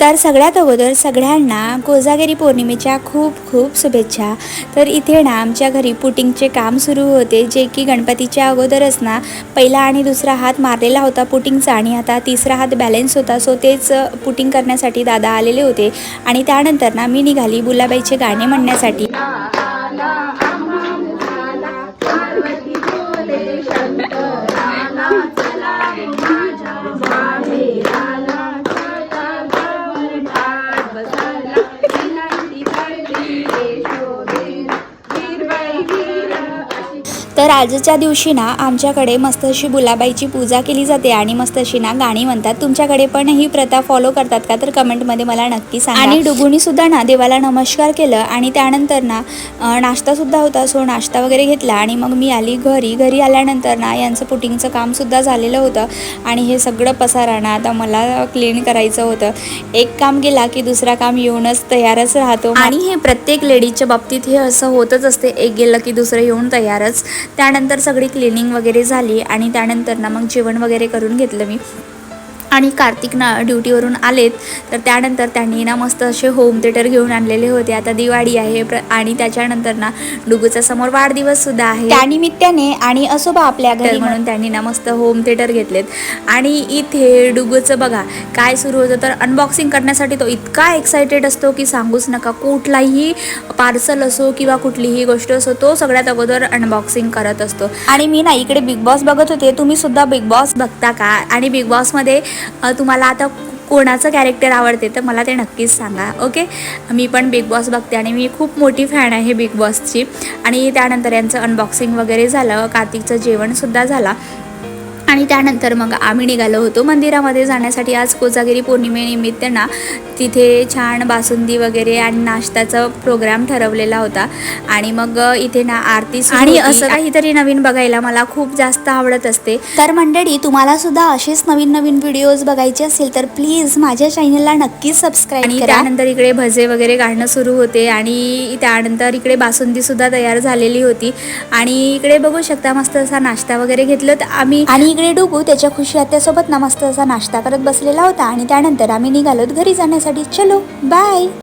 तर सगळ्यात अगोदर सगळ्यांना कोजागिरी पौर्णिमेच्या खूप खूप शुभेच्छा। तर इथे ना आमच्या घरी पुटिंगचे काम सुरू होते, जे की गणपतीच्या अगोदरच ना पहिला आणि दुसरा हात मारलेला होता पुटिंगचा आणि आता तिसरा हात बॅलन्स होता। सो तेच पुटिंग करण्यासाठी दादा आलेले होते आणि त्यानंतर ना मी निघाली बुलाबाईचे गाणे म्हणण्यासाठी। तर आजच्या दिवशी ना आमच्याकडे मस्त अशी बुलाबाईची पूजा केली जाते आणि मस्त अशी ना गाणी म्हणतात। तुमच्याकडे पण ही प्रथा फॉलो करतात का? तर कमेंटमध्ये मला नक्की सांगा। आणि डुगुनी सुद्धा ना देवाला नमस्कार केलं आणि त्यानंतर ना नाश्ता सुद्धा होता। सो नाश्ता वगैरे घेतला आणि मग मी आली घरी आल्यानंतर ना यांचं पुटिंगचं काम सुद्धा झालेलं होतं आणि हे सगळं पसारा ना आता मला क्लीन करायचं होतं। एक काम केला की दुसरा काम येऊनच तयारच राहतो आणि हे प्रत्येक लेडीजच्या बाबतीत हे असं होतच असते, एक गेलं की दुसरं येऊन तयारच। त्यानंतर सगळी क्लिनिंग वगैरे झाली आणि त्यानंतर ना मग जेवण वगैरे करून घेतलं मी आणि कार्तिक ना ड्युटीवरून आलेत। तर त्यानंतर त्यांनी ना मस्त असे होम थिएटर घेऊन आणलेले होते। आता दिवाळी आहे आणि त्याच्यानंतर ना डुगूचा समोर वाढदिवससुद्धा आहे, त्यानिमित्ताने आणि असोबा आपल्या घरी म्हणून त्यांनी ना मस्त होम थिएटर घेतलेत। आणि इथे डुगूचं बघा काय सुरू होतं, तर अनबॉक्सिंग करण्यासाठी तो इतका एक्सायटेड असतो की सांगूच नका। कुठलाही पार्सल असो किंवा कुठलीही गोष्ट असो, तो सगळ्यात अगोदर अनबॉक्सिंग करत असतो। आणि मी ना इकडे बिग बॉस बघत होते। तुम्ही सुद्धा बिग बॉस बघता का? आणि बिग बॉसमध्ये तुम्हाला आता कोणाचं कॅरेक्टर आवडते तर मला ते नक्कीच सांगा। ओके, मी पण बिग बॉस बघते आणि मी खूप मोठी फॅन आहे बिग बॉसची। आणि त्यानंतर यांचं अनबॉक्सिंग वगैरे झालं, कार्तिकचं जेवणसुद्धा झालं आणि त्यानंतर मग आम्ही निघालो होतो मंदिरामध्ये जाण्यासाठी। आज कोजागिरी पौर्णिमेनिमित्त ना तिथे छान बासुंदी वगैरे आणि नाश्त्याचा प्रोग्राम ठरवलेला होता आणि मग इथे ना आरती आणि असं काहीतरी नवीन बघायला मला खूप जास्त आवडत असते। तर मंडळी, तुम्हाला सुद्धा असेच नवीन नवीन व्हिडिओज बघायचे असेल तर प्लीज माझ्या चॅनलला नक्की सबस्क्राईब करा। त्यानंतर इकडे भजे वगैरे काढणं सुरू होते आणि त्यानंतर इकडे बासुंदी सुद्धा तयार झालेली होती आणि इकडे बघू शकता मस्त असा नाश्ता वगैरे घेतलं तर आम्ही। आणि इकडे डुगू त्याच्या खुशी आत्यासोबत ना मस्त असा नाश्ता करत बसलेला होता आणि त्यानंतर आम्ही निघालो घरी जाण्यासाठी। चलो बाय।